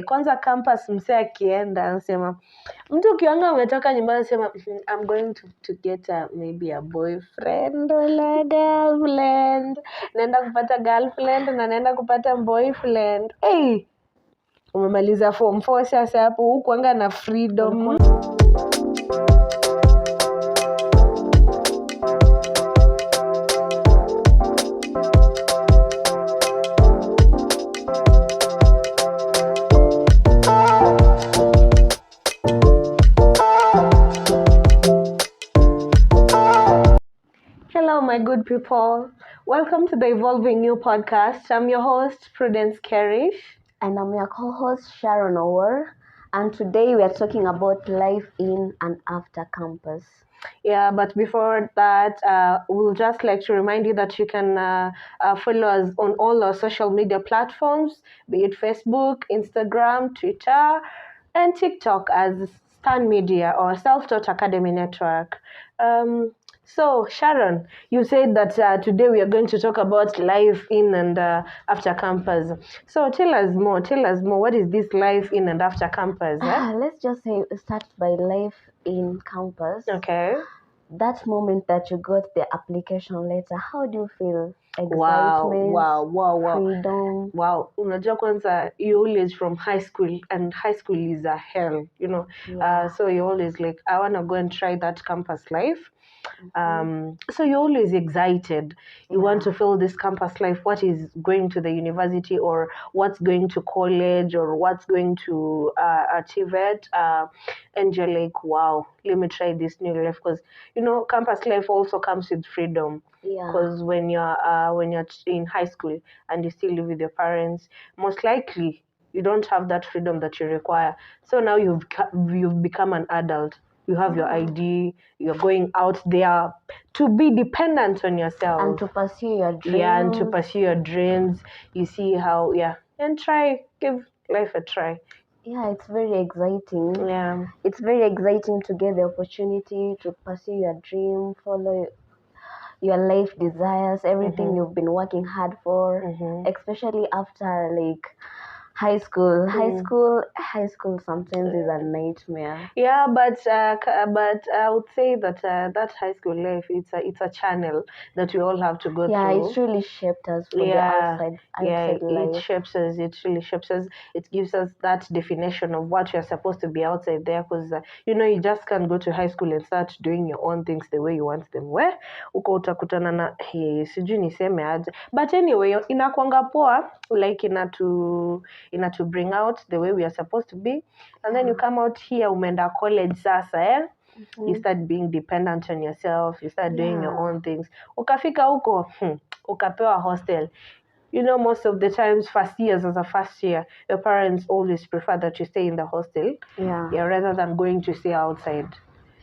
Kwanza campus msee akienda anasema mtu ukianga umetoka nyumbani anasema I'm going to get maybe a boyfriend or a girlfriend. Naenda kupata girlfriend na naenda kupata boyfriend. Umemaliza form 4 sasa hapo hukuanga na freedom. Hello, my good people. Welcome to the Evolving You podcast. I'm your host, Prudence Kerish. And I'm your co-host, Sharon Ower. And today we are talking about life in and after campus. Yeah, but before that, we'll just like to remind you that you can follow us on all our social media platforms, be it Facebook, Instagram, Twitter, and TikTok as Stan Media or Self-Taught Academy Network. So, Sharon, you said that today we are going to talk about life in and after campus. So, tell us more. What is this life in and after campus? Let's just say start by life in campus. Okay. That moment that you got the application letter, how do you feel? Excitement, Wow. freedom. Wow, unajua kwanza you always from high school and high school is a hell, you know. Yeah. So you always like I want to go and try that campus life. So you're always excited. You want to feel this campus life, what is going to the university or what's going to college or what's going to achieve it. And you're like, wow, let me try this new life because, you know, campus life also comes with freedom. Because when you're in high school and you still live with your parents, most likely you don't have that freedom that you require. So now you've become an adult. You have your ID, you're going out there to be dependent on yourself. And to pursue your dreams. Yeah, and to pursue your dreams. You see how, and give life a try. Yeah, it's very exciting. Yeah. It's very exciting to get the opportunity to pursue your dream, follow your life desires, everything you've been working hard for, especially after like high school. High school sometimes is a nightmare. Yeah, but I would say that that high school life it's a channel that we all have to go through. Yeah, it's really shaped us for the outside life. It shapes us. It really shapes us. It gives us that definition of what you're supposed to be outside there, because you know you just can't go to high school and start doing your own things the way you want them. Where uko utakutana na sijui niseme aje. But anyway, inakuanga poa, like ina to bring out the way we are supposed to be, and then you come out here umeenda college sasa you start being dependent on yourself, you start doing your own things. Ukafika huko ukapewa hostel. You know, most of the times first year your parents always prefer that you stay in the hostel rather than going to stay outside.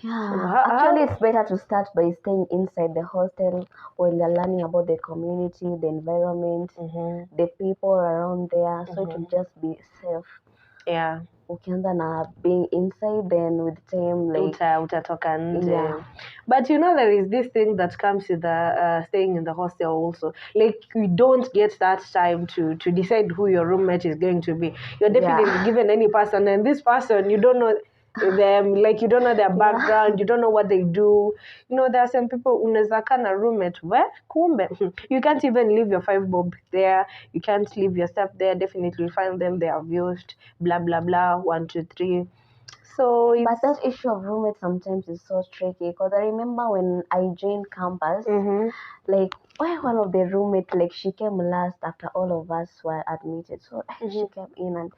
Yeah, so actually it's better to start by staying inside the hostel while you're learning about the community, the environment, the people around there, so to just be safe. Yeah. Ukianza na being inside, then with time like utatoka nje. But you know there is this thing that comes with the staying in the hostel also. Like you don't get that time to decide who your roommate is going to be. You're definitely given any person, and this person you don't know them, like you don't know their background, you don't know what they do. You know, there are some people unaweza kaa na roommate kumbe you can't even leave your 5 bob there, you can't leave your stuff there, definitely you find them, they are used, blah blah blah, 1 2 3. So but that issue of roommates sometimes is so tricky, because I remember when I joined campus, like one of the roommates, like she came last after all of us were admitted, so she came in and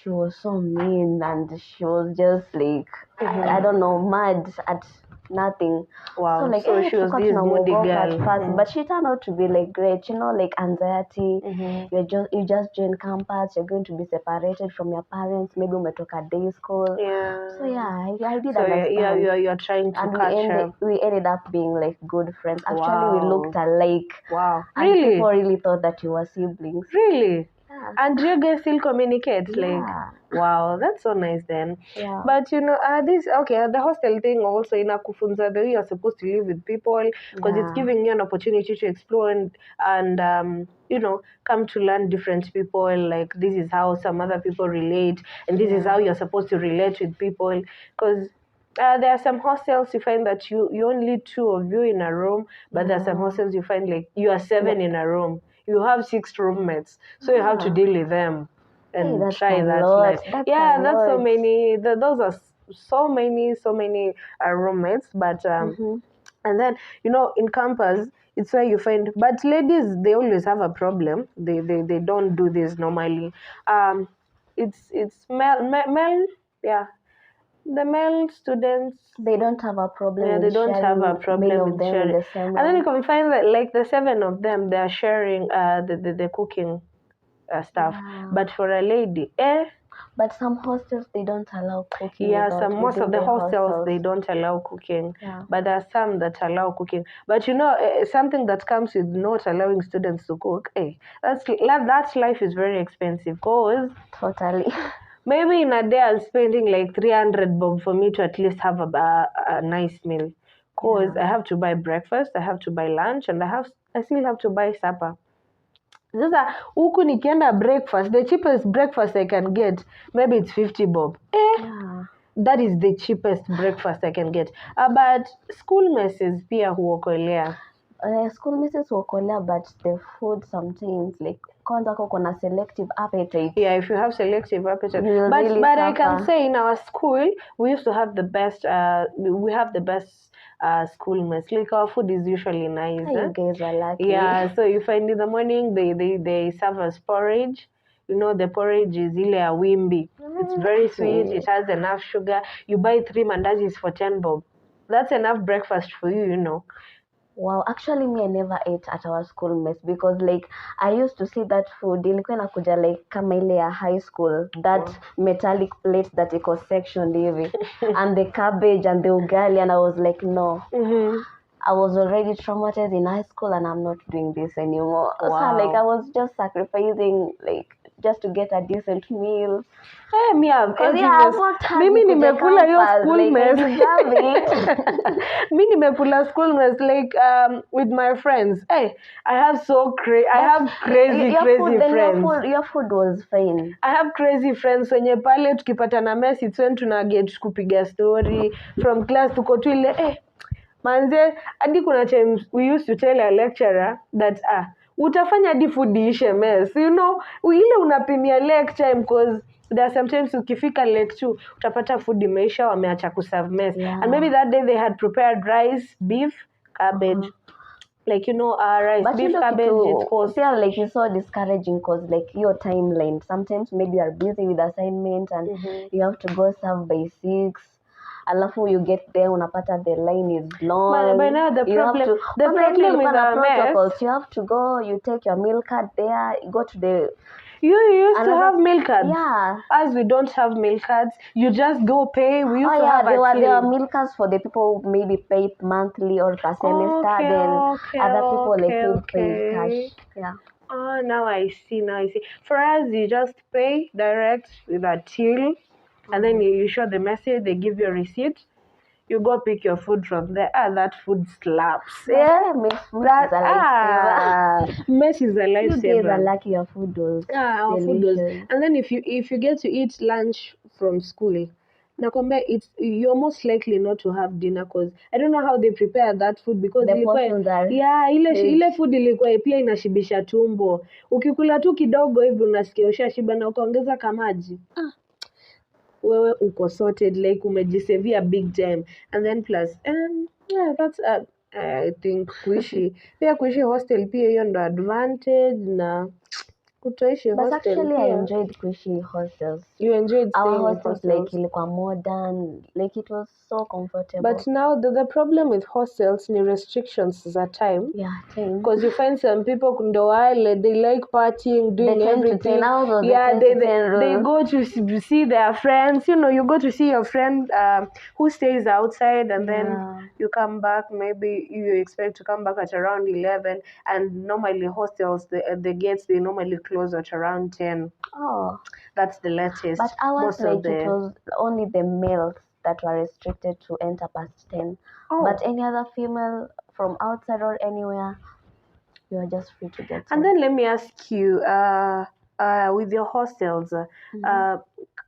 she was so mean, and she was just like I don't know, mad at nothing. Wow. So like she was this moody girl at first, but she turned out to be like great, you know, like anxiety. You just join campus, you're going to be separated from your parents, maybe umetoka day school. Yeah. So I did so understand. You're trying to and we ended up being like good friends. Actually, we looked alike. Wow. And people really thought that you were siblings. Really? And you guys still communicate? Like, Yeah. wow, that's so nice then. Yeah. But the hostel thing also inakufunza the way you're supposed to live with people, because it's Yeah. giving you an opportunity to explore and come to learn different people. Like, this is how some other people relate, and this is how you're supposed to relate with people. Because there are some hostels you find that you only two of you in a room, but there are some hostels you find like you are seven in a room. You have 6 roommates, so you have to deal with them and That's try a that lot. life. That's Yeah, a that's so lot. many. Those are so many roommates. But and then in campus, it's where you find. But ladies, they always have a problem. They don't do this normally. It's male. Yeah, the male students. They don't have a problem Yeah, with they don't have a sharing many problem of with them in sharing. the same And then you room. can find that like the 7 of them, they are sharing the cooking stuff. Yeah. But for a lady, But some hostels they don't allow cooking yeah, most within of the the hostels they hostels. don't allow cooking. Yeah. But there are some that allow cooking. But something that comes with not allowing students to cook, that life is very expensive. Cause Totally. maybe in a day I'm spending like 300 bob for me to at least have a nice meal. Cause I have to buy breakfast, I have to buy lunch, and I still have to buy supper. Sasa huku nikienda breakfast, the cheapest breakfast I can get, maybe it's 50 bob. Yeah. That is the cheapest breakfast I can get. But school messes pia huokolea. School misses wakolea, but the food sometimes like kwanza kuna selective appetite. Yeah, if you have selective appetite. You will But really I can suffer. say in our school we used to have the best. We have the best school mess. Like our food is usually nice. You guys are lucky. Yeah, so you find in the morning they serve us porridge. The porridge is ile ya wimbi. It's very sweet. It has enough sugar. You buy 3 mandazis for 10 bob. That's enough breakfast for you. Wow, actually me I never ate at our school mess because like I used to see that food ilikuwa inakuja like kama ile ya high school, that metallic plate that iko sectioned hivi and the cabbage and the ugali, and I was like no. I was already traumatized in high school and I'm not doing this anymore. So like I was just sacrificing like just to get a decent meal. Me I've Mimi nimekula hiyo school mess. Mimi nimekula school mess like with my friends. I have crazy friends. Your food was fine. I have crazy friends wenye pale tukipatana mess it's when tuna get kupiga story from class tuko tu ile manze hadi kuna times we used to tell our lecturer that utafanya hadi food iishe mess. Ile unapimia lecture because there are sometimes ukifika late 2 utapata food imeisha wameacha kuserve mess. And maybe that day they had prepared rice, beef, cabbage. Like rice, but beef, cabbage, it was like it's so discouraging because like your timeline sometimes maybe you are busy with assignments and you have to go serve by 6. Alafu you get there unapata the line is long. But now the problem with our mess, you have to go, you take your meal card there, you go to the you used to have meal cards. Yeah. As we don't have meal cards, you just go pay. We used to have there were meal cards for the people who maybe pay monthly or per semester. Other people like pay cash. Yeah. Oh, now I see. For us, you just pay direct with a till, and then you show the message. They give you a receipt. You go pick your food from there. That food slaps. Mess is a lifesaver. You guys are lucky your food was our food was. And then if you get to eat lunch from school, nakwambia you're most likely not to have dinner because I don't know how they prepare that food because ile food ilikuwa pia inashibisha tumbo. Ukikula tu kidogo hivi unasikia ushashiba na ukaongeza kamaji. Wewe uko sorted, like umejisevia big time. And then plus that's I think kuishi hostel pia hiyo ndo advantage na kutoishi hostel. But actually I enjoyed kuishi hostels. You enjoyed staying our hostels in hostels? Like ilikuwa modern, like it was so comfortable. But now the problem with hostels ni restrictions za time. Yeah, time. Because you find some people ndo wale they like partying, doing everything. They go to see their friends. You go to see your friend who stays outside, and then you come back. Maybe you expect to come back at around 11. And normally hostels, the gates they normally close close at around 10. Oh, That's the latest. but ours Most of like it the was only the males that were restricted to enter past 10. But any other female from outside or anywhere, you are just free to get And in. then let me ask you, with your hostels,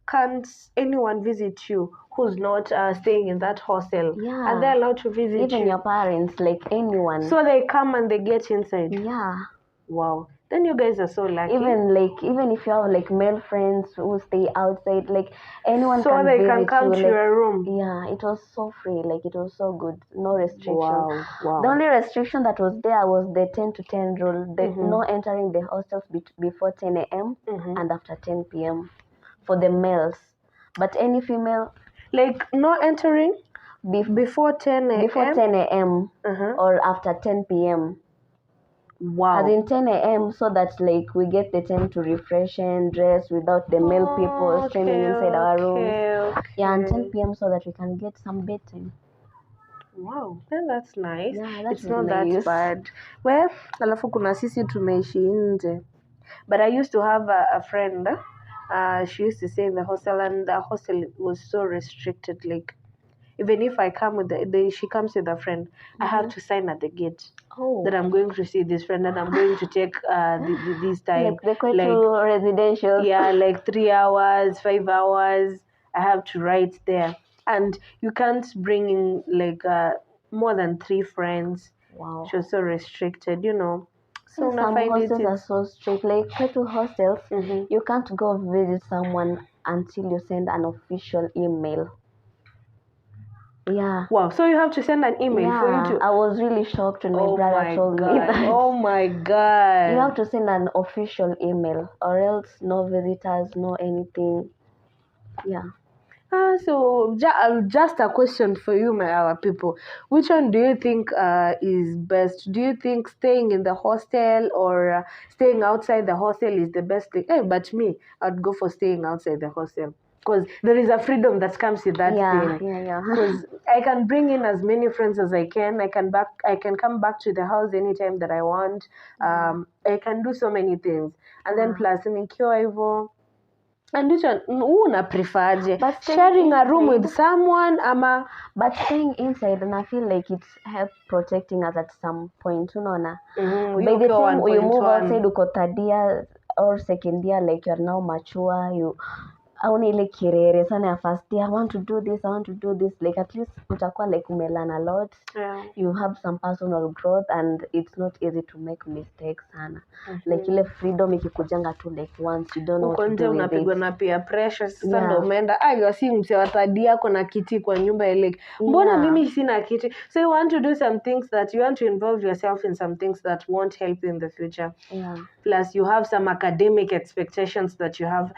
can't anyone visit you who's not staying in that hostel? Yeah. Are they allowed to visit Even you? your parents, like anyone. So they come and they get inside? Yeah. Wow. Then you guys are so lucky. Even if you have like male friends who stay outside, like anyone so can they visit can come you, to like, your room. Yeah, it was so free, like it was so good, no restriction. Wow. The only restriction that was there was the 10 to 10 rule, no entering the hostels before 10 a.m. and after 10 p.m. for the males, but any female, like no entering before 10 a.m. before 10 a.m. Or after 10 p.m. Wow. As in 10 a.m. so that like we get the time to refresh and dress without the male people standing inside our rooms. Yeah, and 10 p.m. so that we can get some bedtime. Wow, then that's nice. Yeah, that it's is not nice. that bad. Well, alafu kuna sisi tumeishi nje. But I used to have a friend. She used to stay in the hostel, and the hostel was so restricted. Like, even if I come with she comes with a friend, I have to sign at the gate that I'm going to see this friend and I'm going to take this time. Like the Kwetu residential. Yeah, like 3 hours, 5 hours. I have to write there, and you can't bring in like more than 3 friends. Wow. She was so restricted, you know. So some hostels are so strict. Like Kwetu hostels, you can't go visit someone until you send an official email. Yeah. Wow, so you have to send an email for you to... I was really shocked when my brother told me that. Oh my God. You have to send an official email or else no visitors, no anything. Yeah. So just a question for you, our people. Which one do you think is best? Do you think staying in the hostel or staying outside the hostel is the best thing? Hey, but me, I'd go for staying outside the hostel. Because there is a freedom that comes with that thing. Yeah. Because I can bring in as many friends as I can. I can come back to the house anytime that I want. I can do so many things. And then plus nikiwa hivyo. And which one una prefer sharing a room with someone ama? But staying inside, and I feel like it's help protecting us at some point, unaona. By the time you move outside, uko third year or second year, like you're now mature, you auni ile kirere sana ya first year, I want to do this, like at least utakuwa like umelearn a lot. You have some personal growth and it's not easy to make mistakes sana. Like ile freedom ikikujanga tu like once, you don't know what to do with it. Unapigwa na peer pressure sasa ndo umeenda you see mse wa third year kuna kiti kwa nyumba like mbona mimi sina kiti. So you want to do some things that you want to involve yourself in some things that won't help you in the future. Plus you have some academic expectations that you have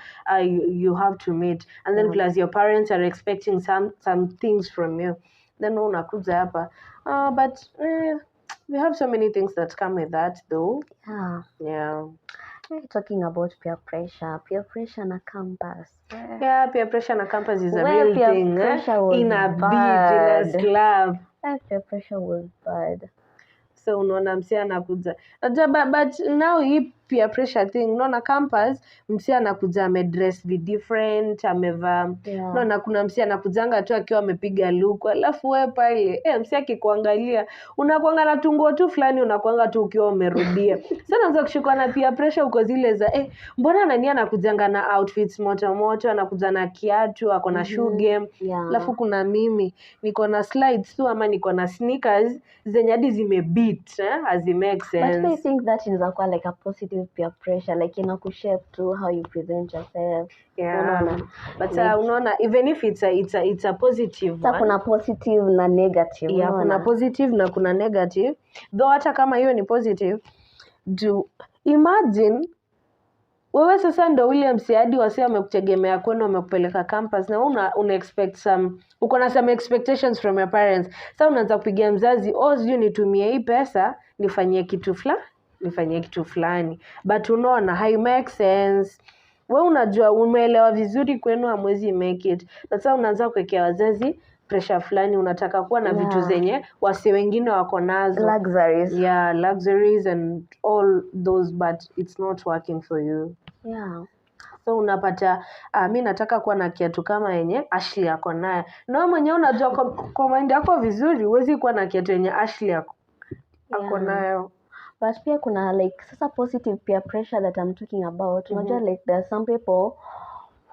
to meet, and then plus your parents are expecting some things from you. Then unakuja hapa but we have so many things that come with that though. Talking about peer pressure na campus. Peer pressure na campus is a real thing. In a beat, in a club. Peer pressure was bad. So unaona msia anakuja. But now hii peer pressure thing, unaona campus msia anakuja amedress be different, amevaa. Unaona kuna msia anakujanga tu akiwa amepiga look, alafu wewe pale msia akikuangalia unakuanga na tungo tu fulani, unakuanga tu ukiwa umerudia. Sasa unaanza kushikwa na peer pressure uko zile za mbona nani anakujanga na outfits moto, anakuja na kiatu, ako na shoe game. Alafu kuna mimi niko na slides tu ama niko na sneakers zenye hadi zimebeat, as it makes sense. But I think that is like a positive peer pressure, like inakushape to how you present yourself. But unaona even if it's a positive one, kuna positive na negative. Kuna positive na kuna negative. Though hata kama hiyo ni positive, imagine wewe sasa ndo William Siadi wasi wamekutegemea kwenu, wamekupeleka campus na una expect uko na some expectations from your parents. Sasa unaanza kupigia mzazi, sijui nitumie hii pesa nifanyie kitu fulani. But unaona hai make sense. Wewe unajua umeelewa vizuri kwenu hamwezi make it. Sasa unaanza kuwekea wazazi pressure fulani, unataka kuwa na vitu zenye wasi wengine wako nazo, luxuries. Yeah, luxuries and all those, but it's not working for you. Yeah. So unapata mi nataka kuwa na kiatu kama yenye Ashley ako nayo. Na wewe mwenyewe unajua kwa mind yako vizuri huwezi kuwa na kiatu yenye Ashley ako nayo. But pia kuna like sasa positive peer pressure that I'm talking about. Unajua like there are some people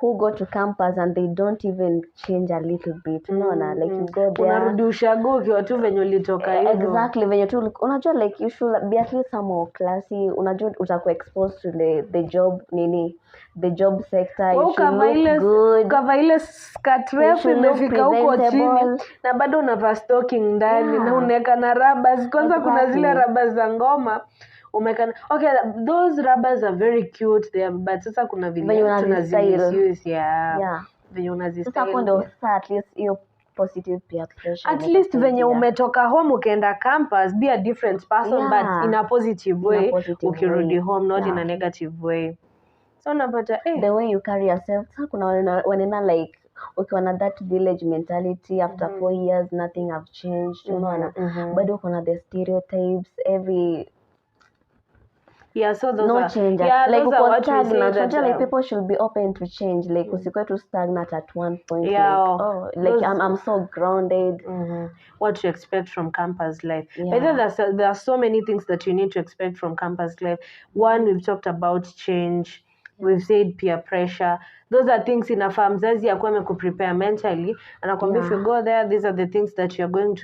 who go to campus and they don't even change a little bit. Unaona like you go there. Unarudi ushago ukiwa tu venye ulitoka hivyo. Exactly, venye tu unajua like you should be at least some more classy. Unajua utakuwa exposed to the job the job sector. You should look good. Kava ile skirt refu imefika huko chini na bado unavaa stocking ndani na unaweka na rubbers. Kwanza kuna zile rubbers za ngoma. Okay, those rubbers are very cute there, but sasa kuna vile tunazimuse venye unazistyle. Sasa hapo ndio at least hiyo positive peer pressure. At least venye umetoka home ukienda campus, be a different person, but in a positive way. Ukirudi home, not in a negative way. So unapata the way you carry yourself. Sasa kuna wanena like ukiwa na that village mentality after 4 years nothing have changed. Unaona bado kuna the stereotypes every so those no are change. Like those are what stagnant. Like people should be open to change. Like usikwe to stagnant at one point. I'm so grounded. What to expect from campus life. But then there are so many things that you need to expect from campus life. One, we've talked about change. We've said peer pressure. Those are things inafaa mzazi akuwe amekuprepare mentally. Anakwambia if you go there, these are the things that you're going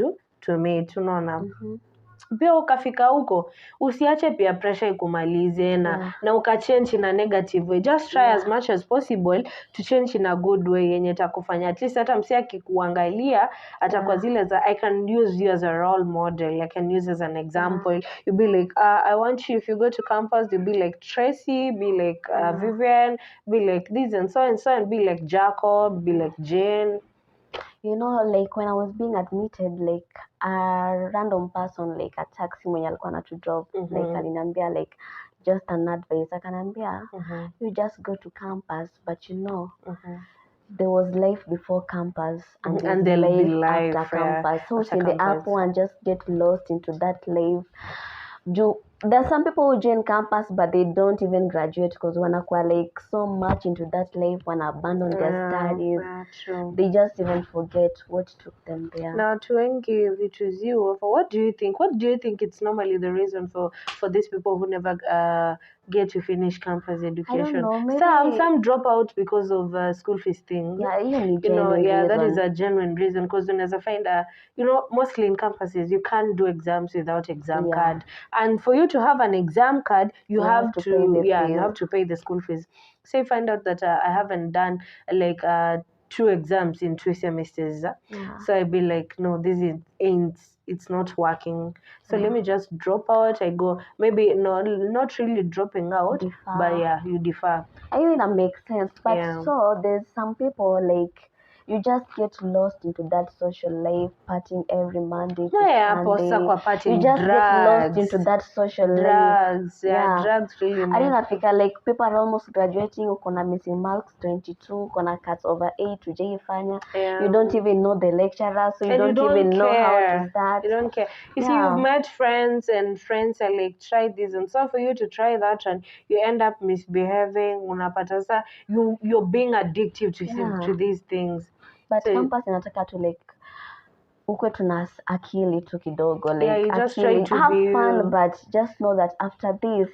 to meet. Unaona? Pia ukafika huko usiache pia pressure ikumalize na ukachange in a negative way. Just try as much as possible to change in a good way yenye itakufanya at least hata msi akikuangalia atakuwa zile za I can use you as a role model, I can use as an example. You be like I want you, if you go to campus, you be like Tracy, be like Vivian, be like this and so, be like Jacob, be like Jane. You know, like when I was being admitted, like a random person, like a taxi mwenye alikuwa anatudrop, like aliniambia like just an advice. Akaniambia, you just go to campus, but you know, there was life before campus and there'll be life after campus. So in the apple and just get lost into that life. There's some people who join campus but they don't even graduate because wanakuwa like so much into that life, wanna abandon their studies. They just even forget what took them there. Now to give it to you, what do you think it's normally the reason for these people who never get to finish campus education? I don't know, some drop out because of school fees things. That is a genuine reason, because unaweza find mostly in campuses you can't do exams without exam card, and for you to have an exam card you have to pay the school fees. So you find out that I haven't done like 2 exams in 2 semesters, so I'd be like, no, it's not working, so let me just drop out. I go maybe not really dropping out, but you defer. I mean that makes sense, but so there's some people like you just get lost into that social life, partying every Monday to Sunday. You just get lost into that social life. Drugs really. I didn't think like people are almost graduating, ukona missing marks 22, ukona cuts over 8 ujaifanya. You don't even know the lecturer, so you don't even know how to start. You don't care. You see, you've met friends and friends are like, try this, and so for you to try that and you end up misbehaving, unapata sasa you're being addictive to these things. But campus inataka to like ukwe tuna akili tu kidogo, like you just try to have fun, but just know that after this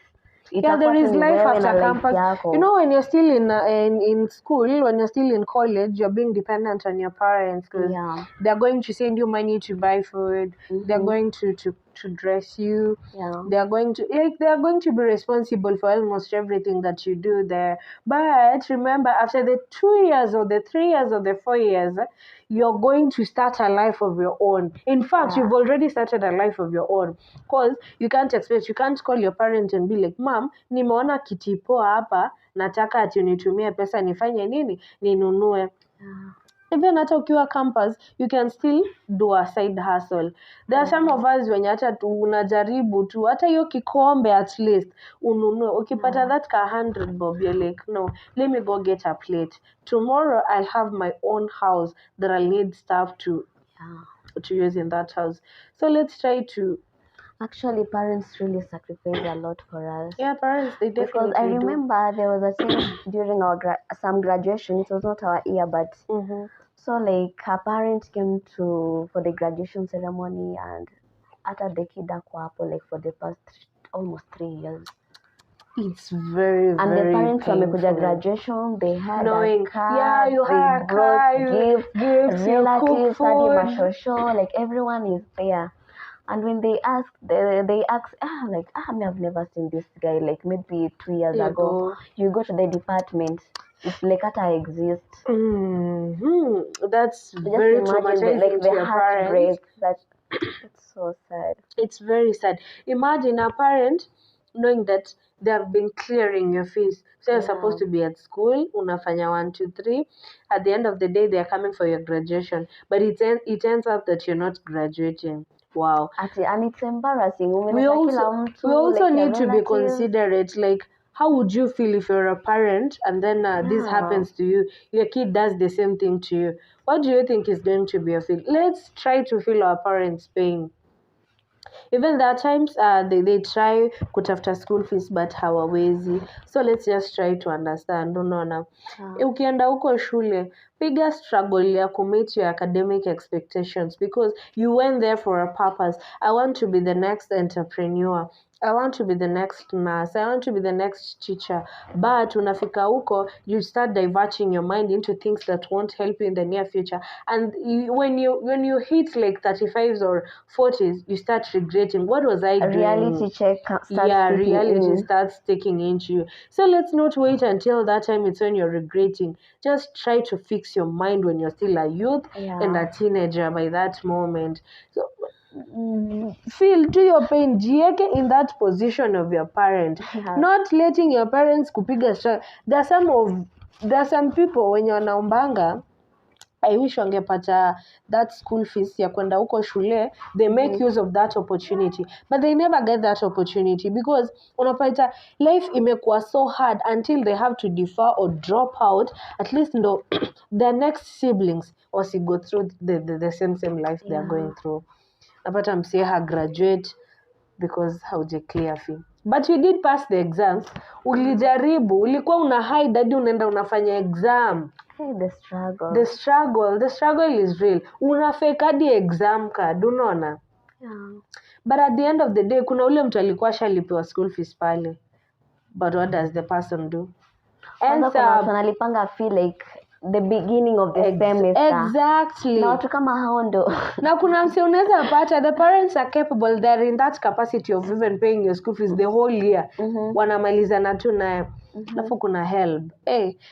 there is life after campus. You know, when you're still in school, when you're still in college, you're being dependent on your parents because they're going to send you money to buy food. They're going to dress you. They are going to be responsible for almost everything that you do there. But remember, after the 2 years or the 3 years or the 4 years, you're going to start a life of your own. In fact, you've already started a life of your own, because you can't call your parent and be like, Mom, nimeona kiti poa hapa, nataka ati unitumie pesa nifanye nini? Ninunue. even hata ukiwa campus you can still do a side hustle. There are some of us wenye hata unajaribu tu hata hiyo kikombe at least ununue ukipata that ka 100 bob you're like no, let me go get a plate. Tomorrow I'll have my own house that I'll need stuff to use in that house. So let's try to Actually, parents really sacrifice a lot for us. Yeah, parents, they definitely Because I remember there was a time during our some graduation. It was not our year, but so like her parents came to for the graduation ceremony, and after the kid hapo like for the past almost 3 years. It's very, and very the parents wamekuja painful. graduation, they had Knowing, a car, yeah, you they had a brought car, you gifts, you cook relatives, hadi food. mashosho, like everyone is there. And when they asked, they asked, me, I've never seen this guy. Like maybe 2 years ago, you go to the department, it's like I exist. That's so very just traumatizing like to the your heartbreak. parents. It's so sad. It's very sad. Imagine a parent knowing that they have been clearing your fees. So you're supposed to be at school, unafanya 1, 2, 3. At the end of the day, they are coming for your graduation. But it ends up that you're not graduating. Wow. And it's embarrassing. We also need to be considerate. Like, how would you feel if you're a parent and then this happens to you? Your kid does the same thing to you. What do you think is going to be your feel? Let's try to feel our parents' pain. Even there are times they try kutafuta school fees but hawawezi, so let's just try to understand. Unaona, ukienda huko shule piga struggle ya meet your academic expectations, because you went there for a purpose. I want to be the next entrepreneur, I want to be the next nurse, I want to be the next teacher. But unafika huko, you start diverting your mind into things that won't help you in the near future. And when you hit like 35s or 40s, you start regretting, what was I doing? Reality check starts taking into you. So let's not wait until that time it's when you're regretting. Just try to fix your mind when you're still a youth and a teenager by that moment. So feel to your pain, jieke in that position of your parent, not letting your parents kupiga struggle. There are some people when you're wanaombanga, I wish wangepata that school fees ya kwenda huko shule, they make use of that opportunity, but they never get that opportunity because unapata life imekuwa so hard until they have to defer or drop out, at least no their next siblings wasi go through the same life they are going through. Napata msee ha graduate because hauja clear fee, but you did pass the exams. Ulijaribu, ulikuwa una hide hadi unaenda unafanya exam. The struggle is real. Una fake hadi exam card, unaona? But at the end of the day, kuna ule mtu alikuwa shalipiwa school fees pale, but what does the person do? Ends up analipanga feel like the beginning of the semester. Exactly. Na watu kama hao ndo. Na kuna mse unaweza pata, the parents are capable, they're in that capacity of even paying your school fees the whole year. Wanamaliza na tu naye. Alafu kuna help.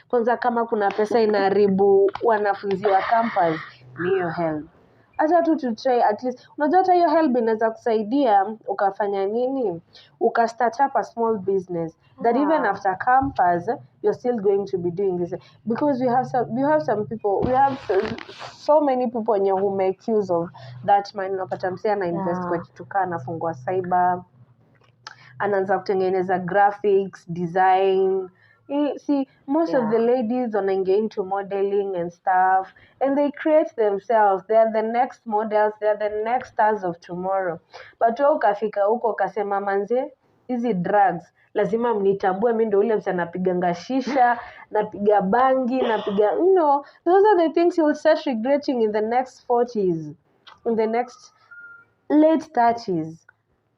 Kwanza kama kuna pesa inaharibu wanafunzi wa campus, ni hiyo help. Acha tu to try at least. Unajua hata hiyo help inaweza kusaidia ukafanya nini? Start up a small business that even after campus you're still going to be doing this, because we have so many people who make use of that money. Unapata msee ana invest kwa kitu kaa anafungua cyber, anaanza kutengeneza graphics design. See, most of the ladies wanaingia into modeling and stuff, and they create themselves. They are the next models, they are the next stars of tomorrow. But wewe ukafika huko ukasema manze, hizi drugs lazima mnitambue mimi ndio ule mtu anapiganga shisha, napiga bangi, napiga those are the things you'll start regretting in the next 40s, in the next late 30s.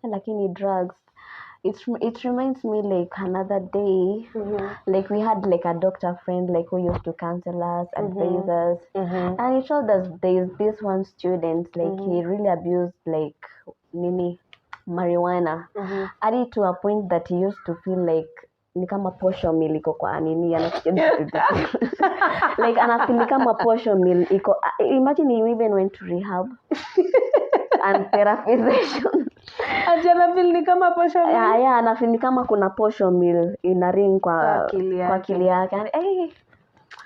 Lakini drugs, it reminds me like another day, like we had like a doctor friend like who used to counsel us, advise us, and he showed us there's this one student like he really abused like marijuana, hadi to a point that he used to feel like ni kama posho meal iko kwa nini like anafeel kama posho meal iko. Imagine you even went to rehab and therapy session. Anafeel ni kama posho meal. Anafeel ni kama kuna posho meal ina ring kwa akili yake.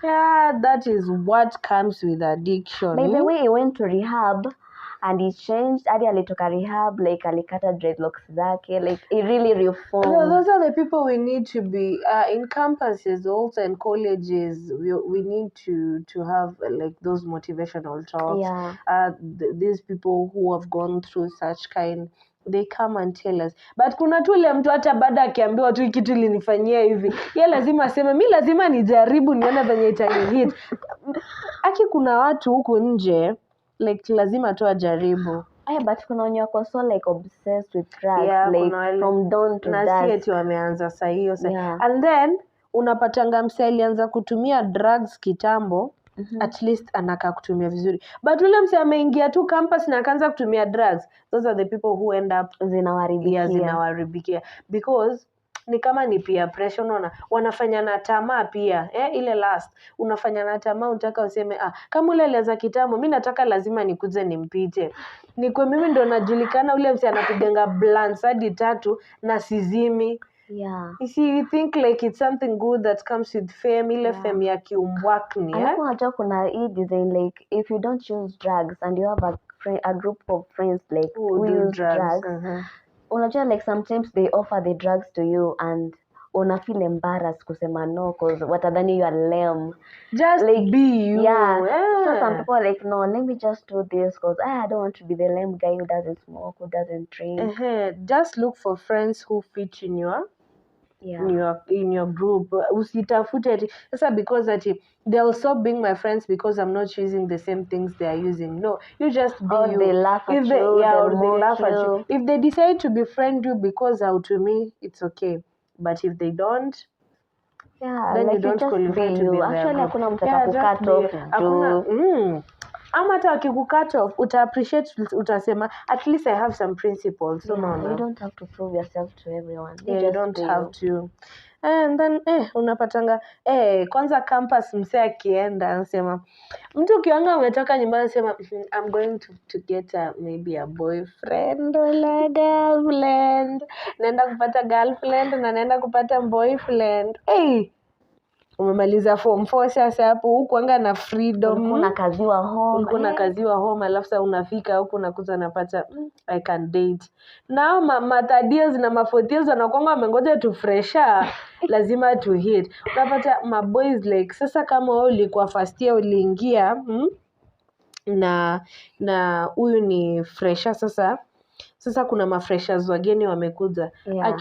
Yeah, that is what comes with addiction. By the way, he went to rehab and he changed. Hadi alitoka rehab, like alikata dreadlocks zake, like he really No, reformed. those are the people we need to be in campuses also and colleges. We need to have like those motivational talks. Yeah. These people who have gone through such kind, they come and tell us. But kuna tu ile mtu hata baada akiambiwa tu kitu ilinifanyia hivi, yeye lazima aseme mi lazima nijaribu nione venye itanihit. Aki kuna watu huku nje like lazima tu ajaribu. But kuna wenye wako so like obsessed with drugs, Yeah, like from dawn to na si dusk. eti wameanza saa hiyo Yeah. and then unapatanga mse alianza kutumia drugs kitambo. At least anakaa kutumia vizuri, but ule mse ameingia tu campus na akaanza kutumia drugs, those are the people who end up zinawaharibikia because ni kama ni peer pressure. Unaona wanafanya na tamaa pia ile last unafanya na tamaa, unataka useme kama ule alianza kitambo, mi nataka lazima nikuze nimpite, ni kwa mimi ndo najulikana. Ule mse anapiganga blunts hadi 3 na sizimi. Yeah. You see, you think like it's something good that comes with fame, ile fame ya kiumbwakni. Alafu unajua kuna hii design like if you don't use drugs and you have a group of friends like who use drugs, unajua like sometimes they offer the drugs to you and una feel embarrassed kusema no because watadhani you are lame. Just like, be you. Yeah. So some people are like, no, let me just do this because I don't want to be the lame guy who doesn't smoke, who doesn't drink. Just look for friends who fit in your in your group. Usitafute sasa because they'll stop being my friends because I'm not using the same things they are using. No, you just be you. They laugh at you, or they laugh at you. If they decide to befriend you because to me it's okay, but if they don't, then like you don't qualify to be actually there. hakuna mtu atakucut off. Ama hata wakikucut off uta appreciate, utasema at least I have some principles. So you don't have to prove yourself to everyone. You don't have to. And then unapatanga kwanza campus mse akienda anasema mtu ukianga umetoka nyumbani anasema I'm going to get maybe a boyfriend or a girlfriend, naenda kupata girlfriend na naenda kupata boyfriend. Umemaliza form 4 sasa, hapo huku anga na freedom, ulikuwa unakaziwa home alafu sasa unafika huku unakuza napata I can date now. Matadios na mafotios wanakuanga wamengoja tu fresha lazima tu hit. Unapata maboys like sasa kama wewe ulikuwa first year uliingia na huyu ni fresha sasa kuna mafreshers wageni wamekuja.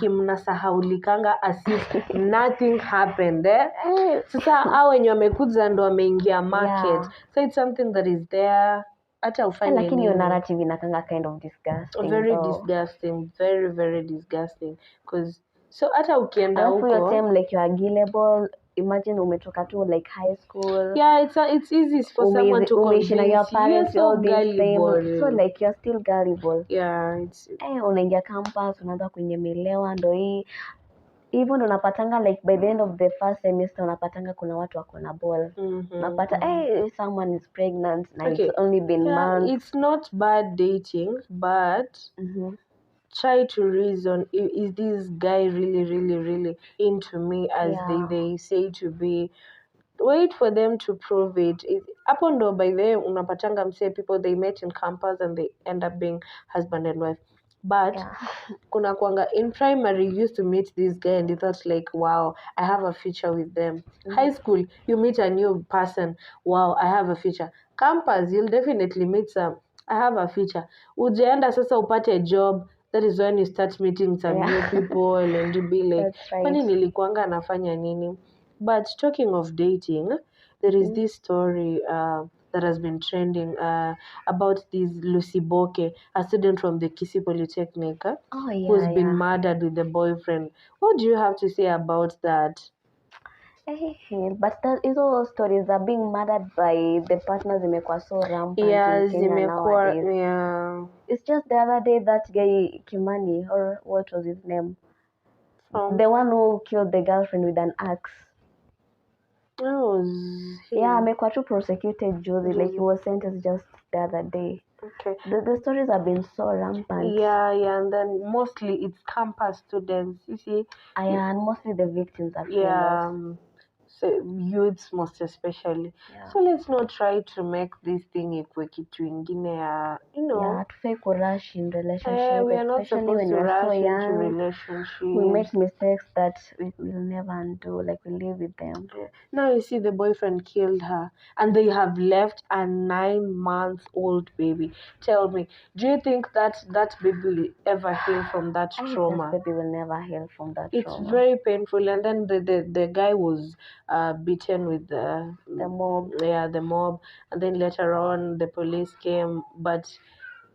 Mnasahaulikanga as if nothing happened sasa hao wenye wamekuja ndo wameingia market. So it's something that is there hata ufanye nini. Lakini hiyo narrative inakanga kind of disgusting. Disgusting, very very disgusting because so hata ukienda huko your time like you are gullible. Imagine umetoka tu like high school. It's easy for someone to convince your parents so gullible. So like you're still gullible. It's unaingia campus unaanza kunyemelewa ndo hii even unapatanga like by the end of the first semester unapatanga kuna watu wako na ball. Unapata someone is pregnant and it's only been months. It's not bad dating but try to reason, is this guy really really really into me as they say to be. Wait for them to prove it. Hapo ndo by the way unapatanga mse people they met in campus and they end up being husband and wife. But kuna kuanga in primary you used to meet this guy and you thought like wow I have a future with them. High school you meet a new person, wow I have a future. Campus you'll definitely meet some I have a future. Ujaenda sasa upate a job, that is when you start meeting some new people and you be like kwani nilikuanga nafanya nini. But talking of dating, there is this story that has been trending about this Lucy Boke, a student from the Kisii Polytechnic, who's been murdered with the boyfriend. What do you have to say about that? But hizo stories are being murdered by the partners zimekuwa so rampant in Kenya nowadays. It's just the other day that guy Kimani, or what was his name? The one who killed the girlfriend with an axe. Amekuwa tu prosecuted juzi, like he was sentenced just the other day. The stories have been so rampant. And then mostly it's campus students, you see. And mostly the victims are females. so youths most especially. So let's not try to make this thing ikuwe kitu ingine ya Hatufai kurush in relationship, we are not especially supposed when to we're so rush into young. We relationships. make mistakes that we will never undo, like we live with them. Now you see the boyfriend killed her and they have left a 9-month-old baby. Tell me, do you think that baby will ever heal from that trauma? That baby will never heal from that It's trauma. very painful. And then the guy was beaten with the mob. Yeah, the mob. And then later on the police came, but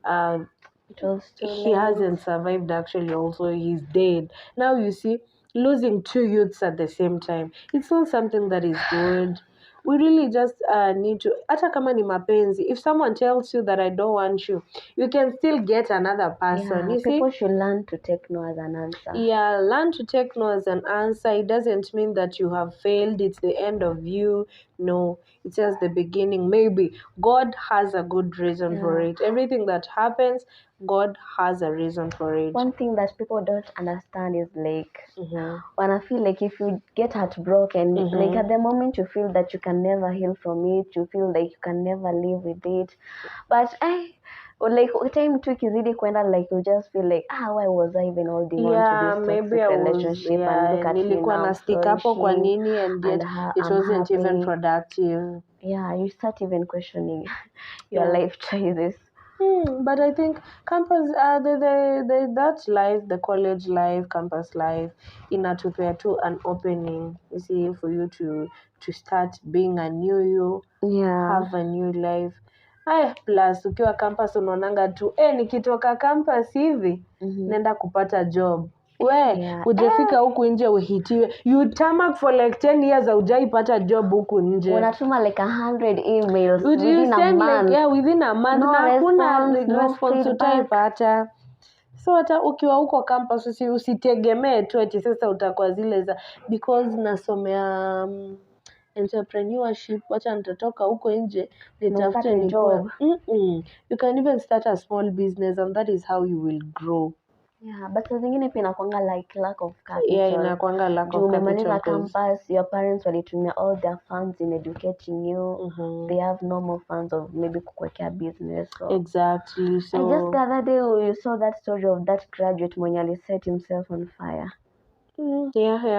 it was too he late. hasn't survived. Actually, also he's dead. Now you see, losing 2 youths at the same time, it's not something that is good. We really just need to, hata kama ni mapenzi, if someone tells you that I don't want you, you can still get another person. You People see? should learn to take no as an answer. Yeah, learn to take no as an answer. It doesn't mean that you have failed, it's the end of you. No, it's just the beginning. Maybe God has a good reason for it. Everything that happens, God has a reason for it. One thing that people don't understand is like when I feel like if you get heartbroken, like at the moment you feel that you can never heal from it, you feel like you can never live with it, but like time tu ikizidi kwenda, like you just feel like why was I even holding on to this maybe toxic relationship, and look at me now, na stick hapo kwa nini, and yet it wasn't even productive. You start even questioning your life choices. But I think campus, that life, the college life, campus life, inatupea tu an opening, you see, for you to start being a new you, have a new life. Plus ukiwa campus unaonanga tu nikitoka campus hivi nenda kupata job. Ujefika huku nje uhitiwe, you tamak for like 10 years hujaipata job huku nje. Unatuma like 100 emails within a month. Within a month no na hakuna response utaipata. So hata ukiwa huko campus usitegemee tu eti sasa utakuwa zile za because nasomea entrepreneurship, wacha nitatoka huko nje nitafute job. You can even start a small business and that is how you will grow. But zingine pia inakuanga like lack of capital. Inakuanga lack of capital. Umemaliza campus, your parents walitumia all their funds in educating you. They have no more funds of maybe kukwekea business. So. Exactly. So I just the other day you saw that story of that graduate mwenye aliset himself on fire. The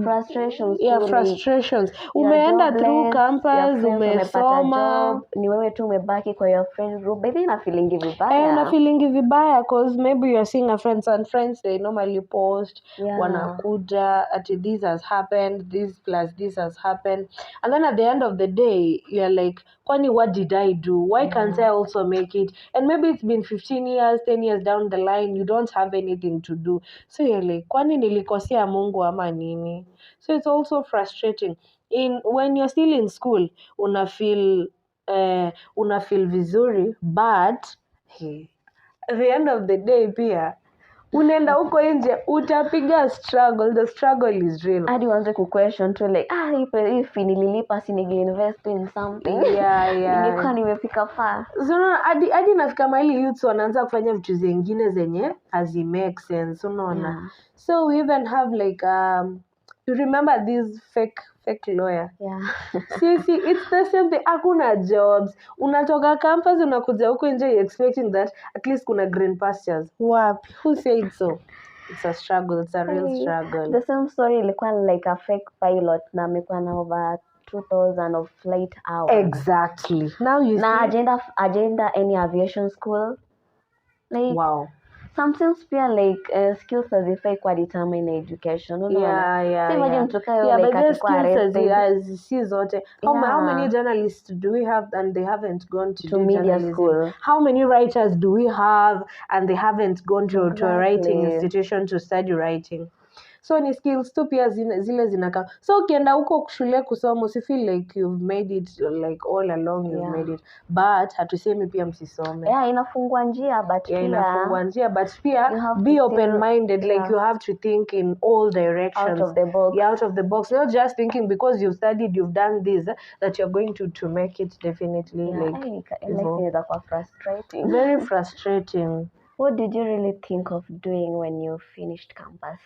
frustrations. Frustrations. Umeenda through campus, umesoma, ni wewe tu umebaki kwa your friend group. But then feeling vibaya. Una feeling vibaya because maybe you're seeing a friends, and friends they normally post wanakuja at this has happened, this plus this has happened, and then at the end of the day you're like, kwani what did I do? Why can't I also make it? And maybe it's been 15 years, 10 years down the line, you don't have anything to do. So you're like, kwani nilikosea Mungu ama nini? So it's also frustrating. When you're still in school, una feel vizuri, but at the end of the day pia unaenda huko nje utapiga struggle. The struggle is real. Hadi uanze kuquestion tu like if nililipa si invest in something. Ningekuwa nimefika far. So hadi nafika mahali youths wanaanza kufanya vitu zingine zenye hazi make sense, unaona. So we even have like you remember this fake lawyer? See, it's the same thing. Hakuna jobs. Unatoka campus unakuja huko nje expecting that at least kuna green pastures. Wapi? Who said so? It's a struggle. It's a real struggle. The same story ilikuwa like a fake pilot na amekuwa na over 2,000 of flight hours. Exactly. Now you see. Agenda any aviation school. Like, wow. Sometimes pia like skills hazifai kwa determine education. So imagine but skills si zote. How many journalists do we have and they haven't gone to media school? How many writers do we have and they haven't gone to a writing institution to study writing? So ni skills tu pia zile zinaka. So ukienda huko shule kusoma usifeel like you've made it, like all along you've made it, but hatusemi pia msisome. Inafungua njia but inafungua njia but pia be open minded, like you have to think in all directions, out of the box. Out of the box, not just thinking because you've studied, you've done this, that you're going to make it. Definitely like frustrating. Very frustrating. What did you really think of doing when you finished campus?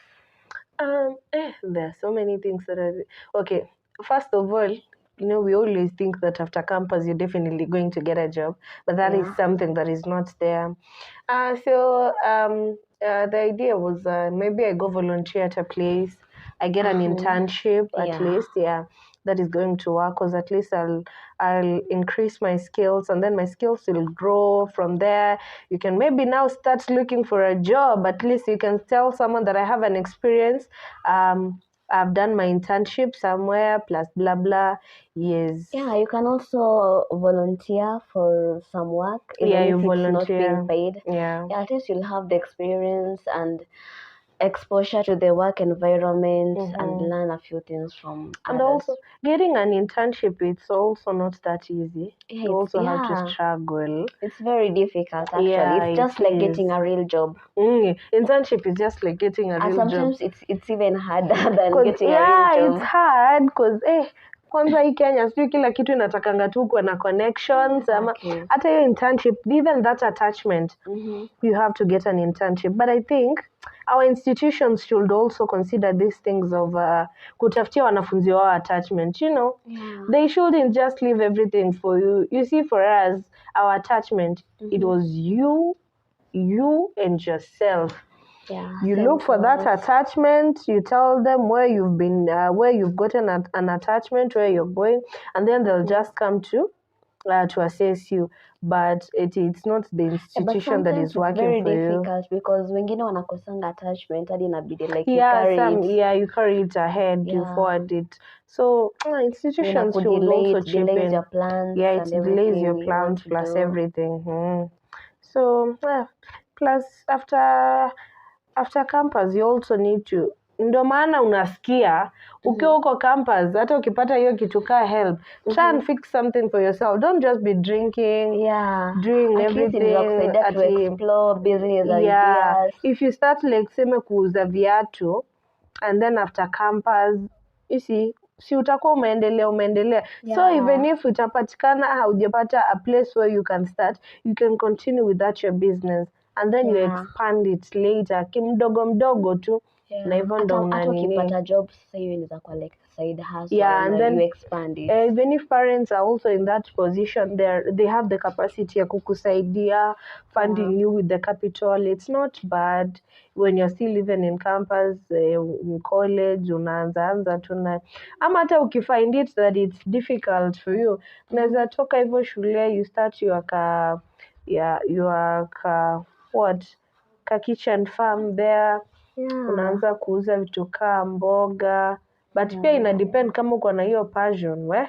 There are so many things that are okay. First of all, we always think that after campus you're definitely going to get a job, but that is Yeah. something that is not there. The idea was maybe I go volunteer at a place, I get an internship at Yeah. least, yeah, that is going to work, because at least I'll increase my skills, and then my skills will grow from there. You can maybe now start looking for a job. At least you can tell someone that I have an experience. I've done my internship somewhere, plus blah blah. Yes. Yeah, you can also volunteer for some work, Yeah, even you if it's not being volunteer. paid. Yeah. Yeah, at least you'll have the experience and exposure to the work environment and learn a few things from And others. also, getting an internship, it's also not that easy. Yeah, You also have to yeah, struggle. it's very difficult actually. Yeah, It's just it like is. getting a real job. Internship is just like getting a And real job. sometimes it's even harder than 'Cause, getting a yeah, real it's job. hard because kwanza hii Kenya sijui kila kitu inatakanga tu kuwa na connections ama Exactly. hata hiyo internship, even that attachment, you have to get an internship. But I think our institutions should also consider these things of kutafutia wanafunzi wao attachment. Yeah. They shouldn't just leave everything for you. You see, for us, our attachment, it was you and yourself. Yeah, You same look for to that us. attachment, you tell them where you've been, where you've gotten an attachment, where you're going, and then they'll just come to assess you. But it's not the Yeah, but institution that sometimes is it's working very for you. difficult because wengine wanakosanga attachment hadi inabidi like you Yeah, carry it. you carry it ahead, you Yeah. forward it. So institutions should Inakudelay, also it chip delays in. your plans Yeah, it and delays your everything you want plans to plus do. everything. So plus after campus you also need to, ndio maana unasikia ukiwa huko campus, hata ukipata hiyo kitu kaa help, try and fix something for yourself. Don't just be drinking, Yeah, doing at least inaweza everything kusaidia to explore business yeah. ideas. If you start like seme kuuza viatu and then after campus, you see, si utakuwa umeendelea. So Yeah. even if utapatikana haujapata a place where you can start, you can continue with that your business and then you Yeah. expand it later kimdogo mdogo tu. Yeah. Na hivyo ndo Hata unanini. ukipata job sasa hiyo inaweza kuwa like side hustle Yeah, and na then you expand it. even if parents are also in that position, they have the capacity ya kukusaidia, funding you with the capital. It's not bad when you're still living in campus, in college, unaanza tu na ama hata ukifind it that it's difficult for you, unaweza toka hivyo shule, you start your ka kitchen farm there. Yeah. Unaanza kuuza vitu kaa mboga, but pia ina depend kama uko na hiyo passion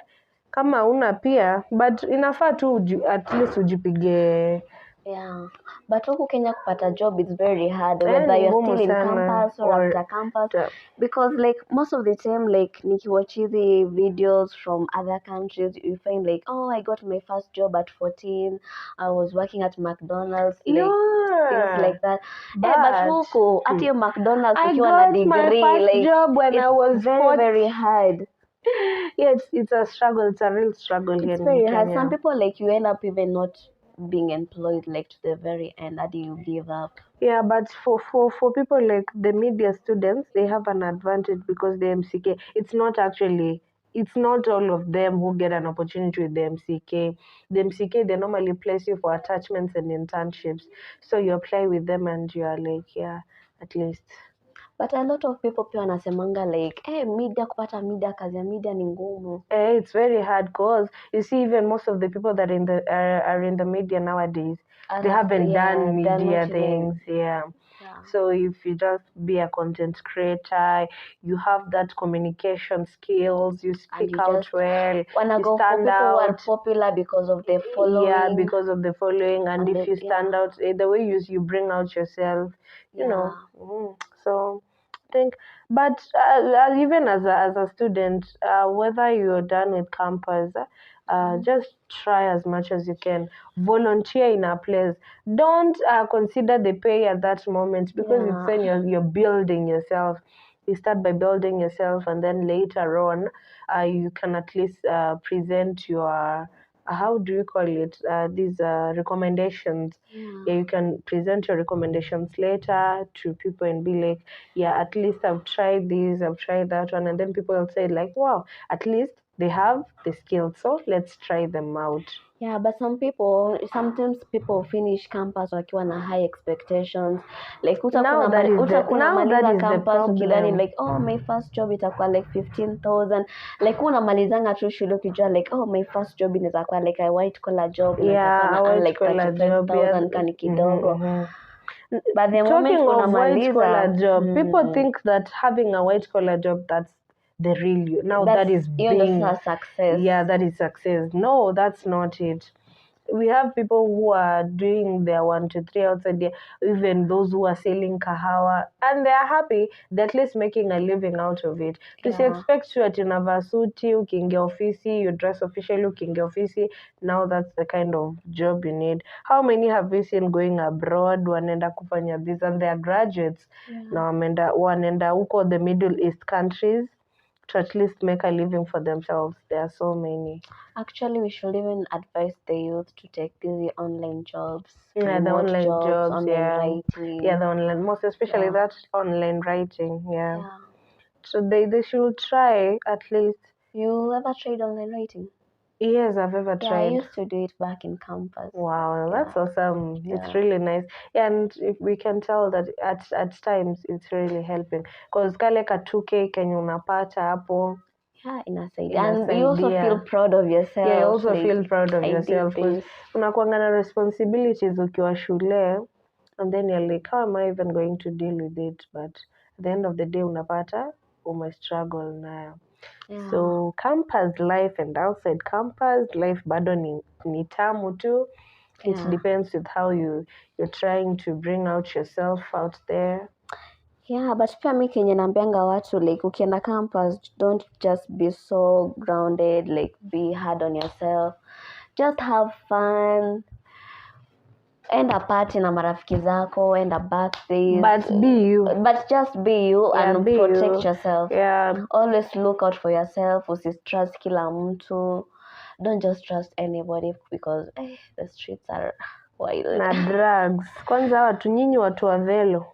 kama una pia, but inafaa tu at least ujipige. Yeah, but huku Kenya kupata job is very hard, Ni whether you're ngumu still in sana, campus or after campus, because like most of the time like nikiwatch hizi videos from other countries, you find like, oh, I got my first job at 14, I was working at McDonald's, like things like that. But huku at your McDonald's I ukiwa na got my degree, first like job when I was it's very 14. very hard. Yeah, it's a struggle. It's a real struggle here It's in very Kenya. hard. Some people like you end up even not being employed like to the very end, that you give up. Yeah, but for people like the media students, they have an advantage because the MCK, it's not all of them who get an opportunity with the MCK. The MCK, they normally place you for attachments and internships. So you apply with them and you are like, yeah, at least. But a lot of people pia wanasemanga like, media, kupata media, kazi ya media ni ngumu. It's very hard because you see even most of the people that are in the media nowadays, they haven't done media things. Yeah. So if you just be a content creator, you have that communication skills, you speak out well, you stand people out. Who are popular because of the following. Yeah, because of the following, and if you stand out, the way you bring out yourself, you know. So I think, but even as a student, whether you're done with campus, just try as much as you can. Volunteer in a place. Don't consider the pay at that moment because it's when you're building yourself. You start by building yourself, and then later on, you can at least present your how do you call it, these recommendations. Yeah, you can present your recommendations later to people and be like, yeah, at least I've tried this, I've tried that one, and then people will say like, wow, at least they have the skills, so let's try them out. Yeah, but sometimes people finish campus wakiwa na high expectations. Like unamaliza campus ukidhani like, oh, my first job itakuwa like 15,000. Like unamalizanga tu shule ukijua like, oh, my first job inaweza kuwa like a white collar job, yeah, a white collar job, 35,000 kani kidogo. But the talking of white collar job, people think that having a white collar job, that's the real now. That is being success. Yeah, that is success. No, that's not it. We have people who are doing their 1 to 3 outside there, even those who are selling kahawa, and they are happy. They're at least making a living out of it. Yeah. To expect you at unavaa suti, ukiingia ofisi, you dress officially, ukiingia ofisi. Now that's the kind of job you need. How many have you seen going abroad, wanaenda kufanya this, and they are graduates? Yeah. Na wanaenda huko the Middle East countries to at least make a living for themselves. There are so many. Actually, we should even advise the youth to take these online jobs. Yeah, the online jobs, online writing. Yeah, the online, most especially that online writing. Yeah. So they should try at least. You ever tried online writing? Yes, I've ever tried. I used to do it back in campus. Wow, that's awesome. Yeah. It's really nice. And we can tell that at times it's really helping. Because kale ka 2K kenye unapata hapo. Yeah, inasaidia. And you also feel proud of yourself. Yeah, you also feel proud of yourself. Because unakuanga na responsibilities ukiwa shule. And then you're like, how am I even going to deal with it? But at the end of the day, unapata, struggle nayo. Yeah. So campus life and outside campus life bado ni tamu tu. It depends with how you're trying to bring out yourself out there. Yeah, but pia mi kenye naambianga watu like ukienda campus, don't just be so grounded, like be hard on yourself. Just have fun. Enda party na marafiki zako, enda birthdays. But be you. But just be you and protect yourself. Yeah. Always look out for yourself. Usitrust kila mtu. Don't just trust anybody because the streets are wild. Na drugs. Kwanza nyinyi watu wa velo.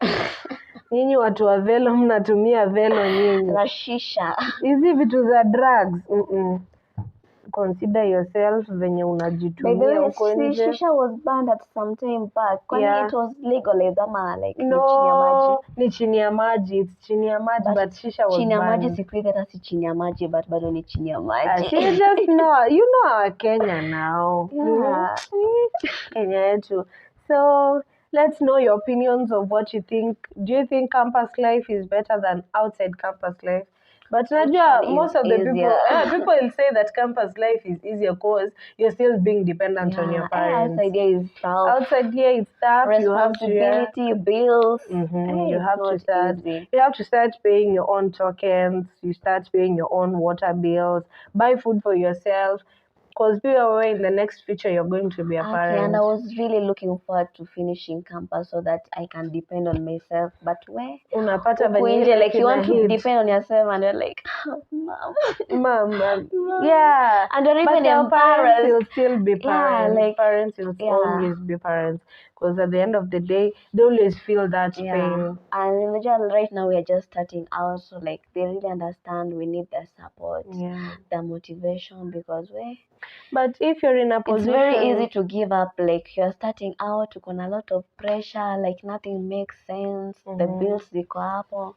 Nyinyi watu wa velo mnatumia velo nyinyi. Na shisha. Hizi vitu za drugs. Consider yourself venye unajitumia huko nje. Shisha was banned at some time back. Kwani it was legalized ama like ni chini ya maji. It's chini ya maji but shisha was banned. Chini ya maji siku hizi hata si chini ya maji but bado ni chini ya maji. You just know, you know our Kenya now. Yeah. Kenya yetu. So let's know your opinions of what you think. Do you think campus life is better than outside campus life? But najua most of the people will say that campus life is easier because you're still being dependent on your parents. Outside here is tough. Outside here it's tough. Responsibility, bills. You have to start paying your own tokens. You start paying your own water bills. Buy food for yourself. Because we are in the next future, you're going to be a parent. And I was really looking forward to finishing campus so that I can depend on myself. But where? Like you want to depend on yourself and you're like, mom. Yeah. And you're even your parents will still be parents. Yeah, like, parents will always be parents. Because at the end of the day, they always feel that pain. And right now we are just starting out, so like they really understand we need their support, the motivation, because But if you're in a position, it's very easy to give up. Like you're starting out, you've got a lot of pressure. Like nothing makes sense. The bills ziko hapo.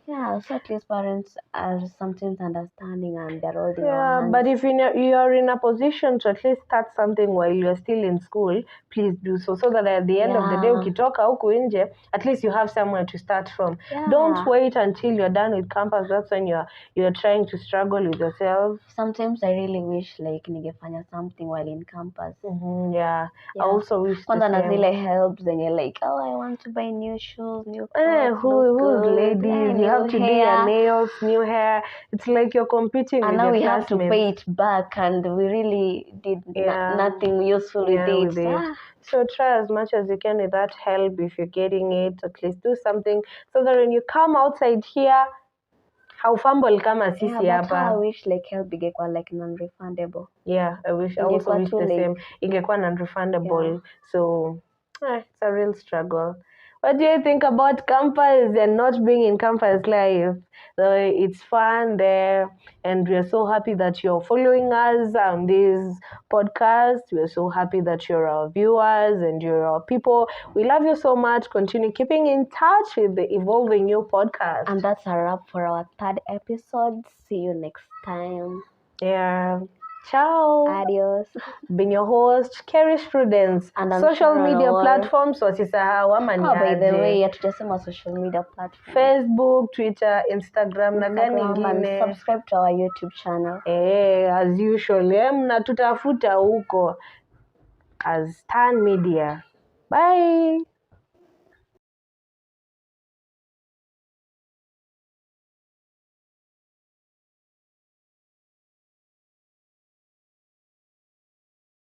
Yeah, so at least parents are sometimes understanding and they're holding our hands. But if you're in a position to at least start something while you're still in school, please do so that at the end of the day, ukitoka huku nje, at least you have somewhere to start from. Don't wait until you're done with campus. That's when you're trying to struggle with yourself. Sometimes I really wish like ningefanya something while in campus. I also wish Kwanza na zile helps and you're like, oh, I want to buy new shoes, new clothes. Who's ladies? You have to do your nails, new hair. It's like you're competing with your classmates. And now we have to pay it back, and we really did nothing useful with it. So try as much as you can with that help if you're getting it. At least do something so that when you come outside here, haufumble kama sisi Yeah, but I hapa. wish like help ingekuwa like non-refundable. Yeah, I also Ingekuwa wish tu the like- same. Ingekuwa non-refundable. Yeah. So it's a real struggle. What do you think about campus and not being in campus life? It's fun there, and we're so happy that you're following us on this podcast. We're so happy that you're our viewers and you're our people. We love you so much. Continue keeping in touch with the Evolving You podcast. And that's a wrap for our 3rd episode. See you next time. Yeah. Ciao. Adios. Been your host, Cherish Prudence. And I'm Social Sharon media Awar. platforms wasisahau ama ni Oh, by the aje? way, hatujasema social media platform. Facebook, Twitter, Instagram na gani Instagram, and ingine? subscribe to our YouTube channel. As usual, mnatutafuta huko as Stan Media. Bye.